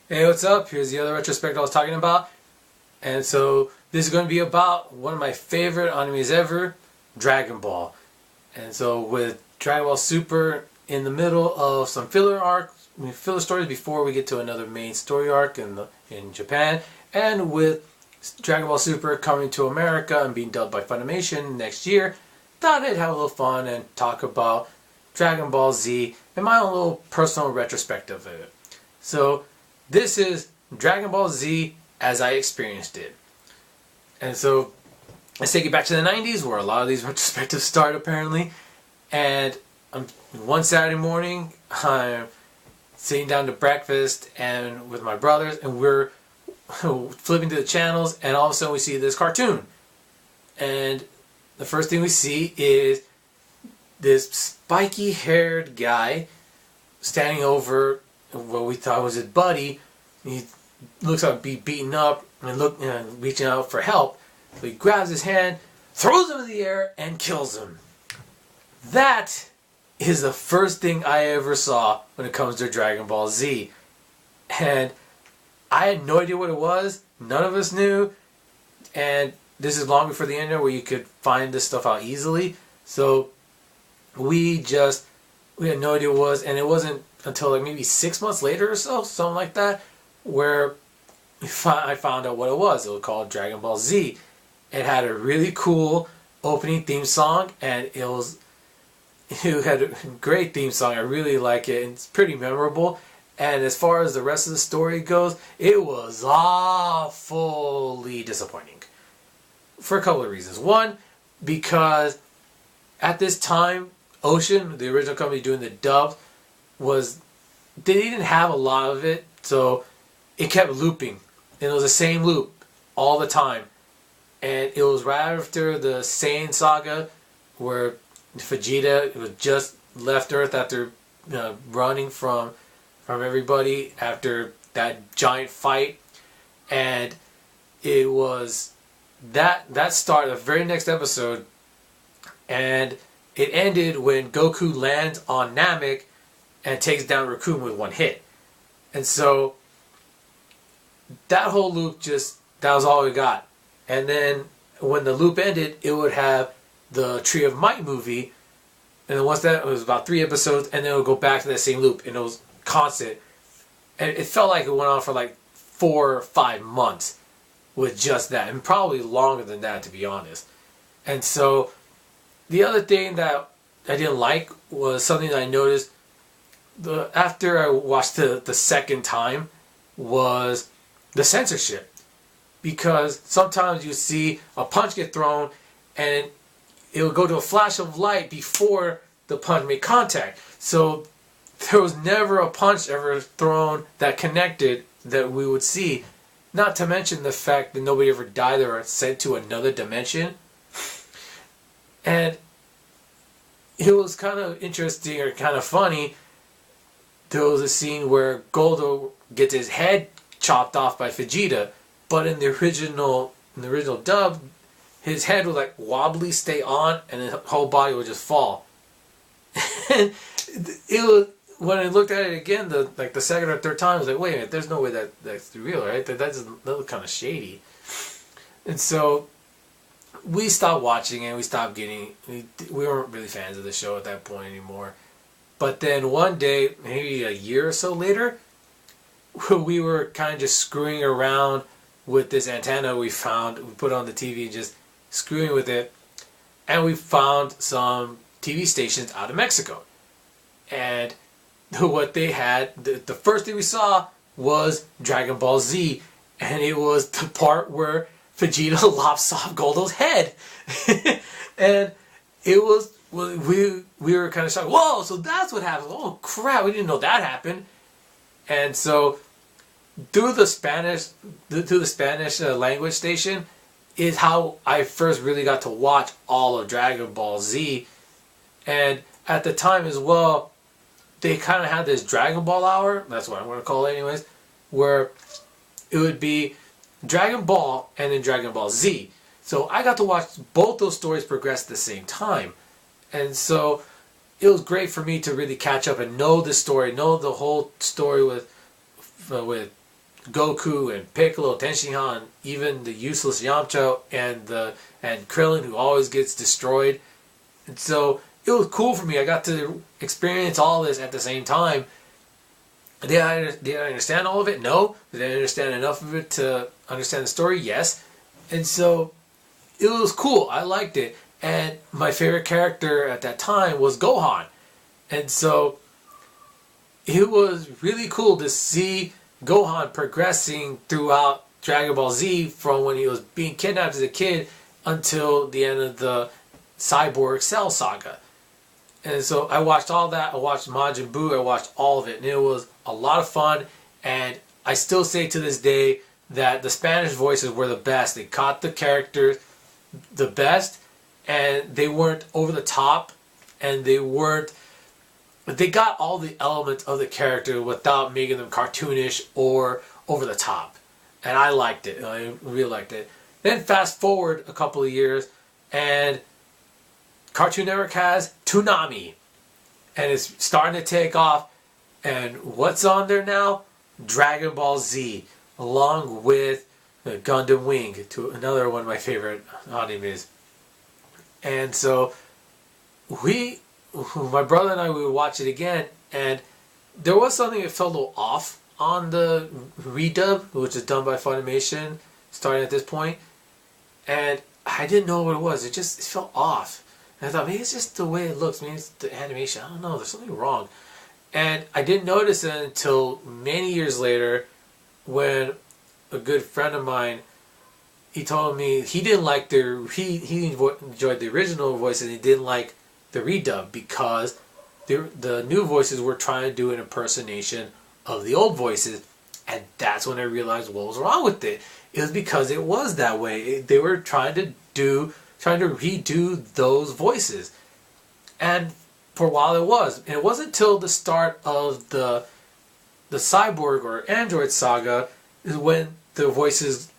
Hey, what's up? Here's the other retrospective I was talking about. And so this is going to be about one of my favorite animes ever, Dragon Ball. And so with Dragon Ball Super in the middle of some filler stories before we get to another main story arc in Japan, and with Dragon Ball Super coming to America and being dubbed by Funimation next year, thought I'd have a little fun and talk about Dragon Ball Z and my own little personal retrospective of it. So this is Dragon Ball Z as I experienced it. And so let's take it back to the 90s where a lot of these retrospectives start apparently. And one Saturday morning, I'm sitting down to breakfast and with my brothers, and we're flipping through the channels, and all of a sudden we see this cartoon. And the first thing we see is this spiky haired guy standing over what we thought was his buddy. He looks like be beaten up and reaching out for help. So he grabs his hand, throws him in the air, and kills him. That is the first thing I ever saw when it comes to Dragon Ball Z. And I had no idea what it was. None of us knew. And this is long before the internet where you could find this stuff out easily. So we had no idea what it was. And it wasn't until like maybe 6 months later or so, something like that, where I found out what it was. It was called Dragon Ball Z. It had a really cool opening theme song, and it had a great theme song. I really like it, and it's pretty memorable. And as far as the rest of the story goes, it was awfully disappointing. For a couple of reasons. One, because at this time, Ocean, the original company doing the dub, they didn't have a lot of it, so it kept looping. And it was the same loop all the time. And it was right after the Saiyan saga where Vegeta was just left Earth after running from everybody after that giant fight. And it was that start, the very next episode, and it ended when Goku lands on Namek and takes down Raccoon with one hit. And so that whole loop that was all we got. And then when the loop ended, it would have the Tree of Might movie. And then once that, it was about 3 episodes, and then it would go back to that same loop. And it was constant. And it felt like it went on for like 4 or 5 months with just that. And probably longer than that, to be honest. And so the other thing that I didn't like was something that I noticed after I watched the second time was the censorship. Because sometimes you see a punch get thrown and it would go to a flash of light before the punch made contact. So there was never a punch ever thrown that connected that we would see. Not to mention the fact that nobody ever died or sent to another dimension. And it was kind of interesting or kind of funny. There was a scene where Goldo gets his head chopped off by Vegeta, but in the original dub, his head would like wobbly stay on, and his whole body would just fall. And it was, when I looked at it again, the second or third time, I was like, wait a minute, there's no way that's real, right? That doesn't look kind of shady. And so we stopped watching and we stopped we weren't really fans of the show at that point anymore. But then one day, maybe a year or so later, we were kind of just screwing around with this antenna we put on the TV, just screwing with it, and we found some TV stations out of Mexico. And what they had, the first thing we saw was Dragon Ball Z, and it was the part where Vegeta lops off Goldo's head. And it was, we were kind of shocked. Whoa, so that's what happened. Oh crap, we didn't know that happened. And so through the Spanish language station is how I first really got to watch all of Dragon Ball Z. And at the time as well, they kind of had this Dragon Ball hour, that's what I'm going to call it anyways, where it would be Dragon Ball and then Dragon Ball Z. So I got to watch both those stories progress at the same time. And so it was great for me to really catch up and know the story, know the whole story with Goku and Piccolo, Tenshinhan, even the useless Yamcha and Krillin, who always gets destroyed. And so it was cool for me. I got to experience all this at the same time. Did I understand all of it? No. Did I understand enough of it to understand the story? Yes. And so it was cool. I liked it. And my favorite character at that time was Gohan. And so it was really cool to see Gohan progressing throughout Dragon Ball Z from when he was being kidnapped as a kid until the end of the Cyborg Cell saga. And so I watched all that. I watched Majin Buu. I watched all of it. And it was a lot of fun. And I still say to this day that the Spanish voices were the best. They caught the characters the best. And they weren't over the top. And they got all the elements of the character without making them cartoonish or over the top. And I liked it. I really liked it. Then fast forward a couple of years and Cartoon Network has Toonami, and it's starting to take off. And what's on there now? Dragon Ball Z, along with Gundam Wing, to another one of my favorite animes. And so my brother and I, we would watch it again, and there was something that felt a little off on the redub, which is done by Funimation, starting at this point. And I didn't know what it was. It felt off. And I thought, maybe it's just the way it looks. Maybe it's the animation. I don't know. There's something wrong. And I didn't notice it until many years later when a good friend of mine, he told me he didn't like he enjoyed the original voice and he didn't like the redub because the new voices were trying to do an impersonation of the old voices. And that's when I realized what was wrong with it. It was because it was that way. They were trying to redo those voices. And for a while it was. And it wasn't until the start of the Cyborg or Android saga is when the voices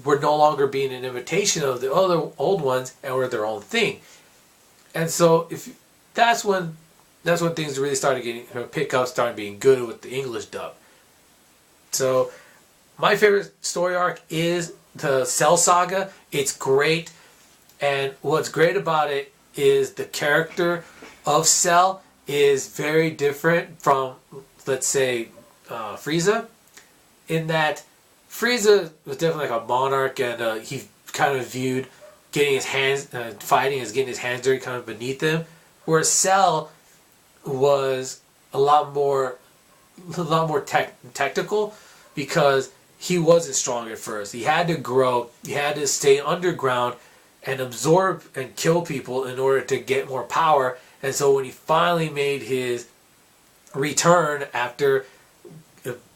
were no longer being an imitation of the other old ones and were their own thing. And so that's when things really started getting pick up, started being good with the English dub. So my favorite story arc is the Cell Saga. It's great. And what's great about it is the character of Cell is very different from, let's say, Frieza. In that Frieza was definitely like a monarch, and he kind of viewed getting his hands, fighting as getting his hands dirty kind of beneath him. Whereas Cell was a lot more technical because he wasn't strong at first. He had to grow. He had to stay underground and absorb and kill people in order to get more power. And so when he finally made his return after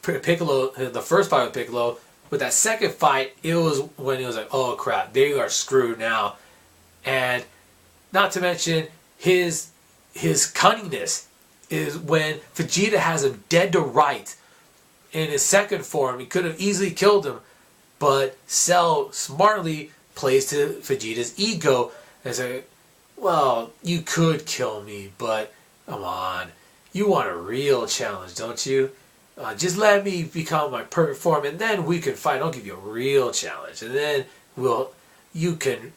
Piccolo, the first fight with Piccolo, with that second fight, it was when he was like, oh crap, they are screwed now. And not to mention his cunningness is when Vegeta has him dead to rights in his second form. He could have easily killed him, but Cell smartly plays to Vegeta's ego and say, well, you could kill me, but come on, you want a real challenge, don't you? Just let me become my perfect form, and then we can fight. I'll give you a real challenge, and then you can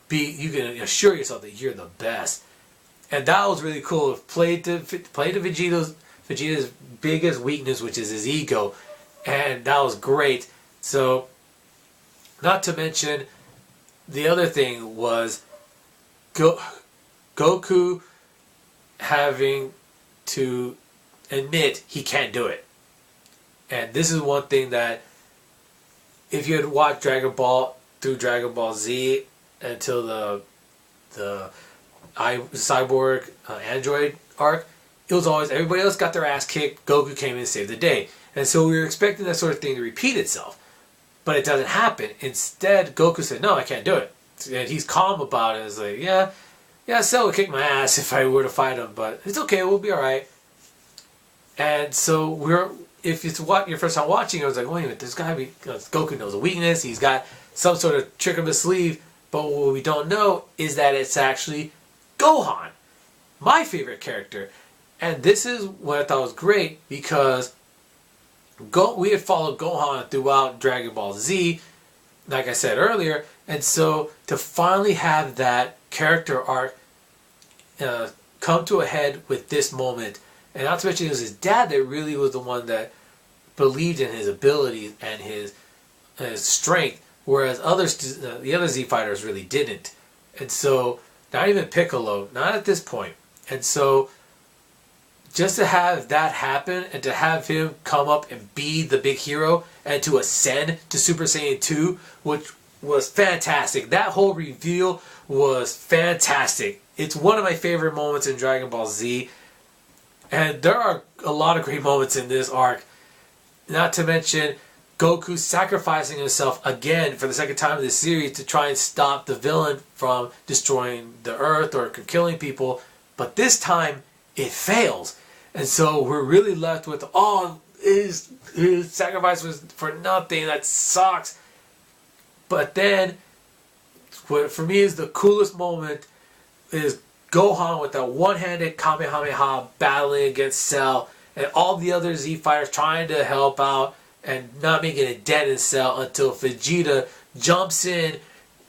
assure yourself that you're the best. And that was really cool. Played to Vegeta's biggest weakness, which is his ego, and that was great. So, not to mention, the other thing was Goku having to admit he can't do it. And this is one thing that, if you had watched Dragon Ball through Dragon Ball Z until the Cyborg Android arc, it was always everybody else got their ass kicked, Goku came in and saved the day. And so we were expecting that sort of thing to repeat itself. But it doesn't happen. Instead, Goku said, no, I can't do it. And he's calm about it. It's like, yeah, Cell would kick my ass if I were to fight him, but it's okay, we'll be alright. And so if it's your first time watching, I was like, wait a minute, there's got to be, Goku knows a weakness, he's got some sort of trick up his sleeve, but what we don't know is that it's actually Gohan, my favorite character. And this is what I thought was great, because we had followed Gohan throughout Dragon Ball Z, like I said earlier, and so to finally have that character arc come to a head with this moment, and not to mention it was his dad that really was the one that believed in his abilities and his strength, whereas the other Z fighters really didn't. And so, not even Piccolo, not at this point. And so, just to have that happen and to have him come up and be the big hero and to ascend to Super Saiyan 2, which was fantastic. That whole reveal was fantastic. It's one of my favorite moments in Dragon Ball Z. And there are a lot of great moments in this arc. Not to mention Goku sacrificing himself again for the second time in this series to try and stop the villain from destroying the Earth or killing people. But this time, it fails. And so we're really left with, oh, his sacrifice was for nothing. That sucks. But then, what for me is the coolest moment is Gohan with that one-handed Kamehameha battling against Cell and all the other Z fighters trying to help out and not making a dent in Cell until Vegeta jumps in,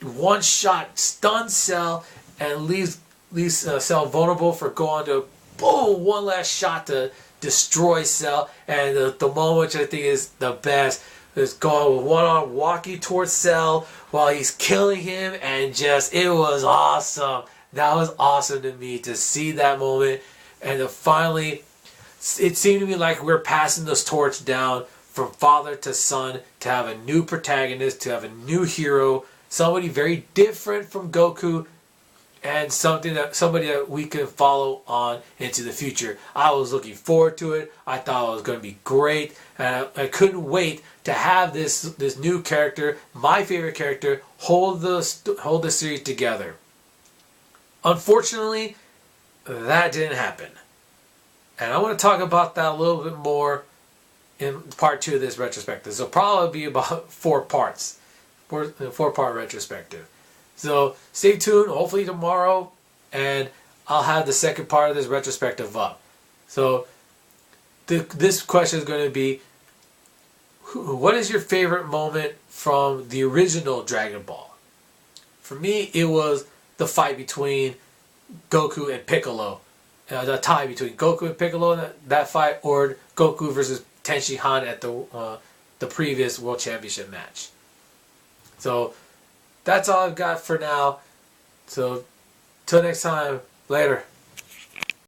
one shot, stuns Cell, and leaves Cell vulnerable for Gohan to boom, one last shot to destroy Cell. And the moment which I think is the best is Gohan with one arm walking towards Cell while he's killing him, and just, it was awesome. That was awesome to me to see that moment, and to finally, it seemed to me like we're passing this torch down from father to son, to have a new protagonist, to have a new hero, somebody very different from Goku, and somebody that we can follow on into the future. I was looking forward to it. I thought it was going to be great, and I couldn't wait to have this new character, my favorite character, hold the series together. Unfortunately, that didn't happen. And I want to talk about that a little bit more in part 2 of this retrospective. So probably be about 4 parts. 4-part retrospective. So stay tuned, hopefully tomorrow, and I'll have the second part of this retrospective up. So this question is going to be, what is your favorite moment from the original Dragon Ball? For me, it was the fight between Goku and Piccolo. The tie between Goku and Piccolo, that fight, or Goku versus Tenchi Han at the previous World Championship match. So that's all I've got for now. So till next time, later.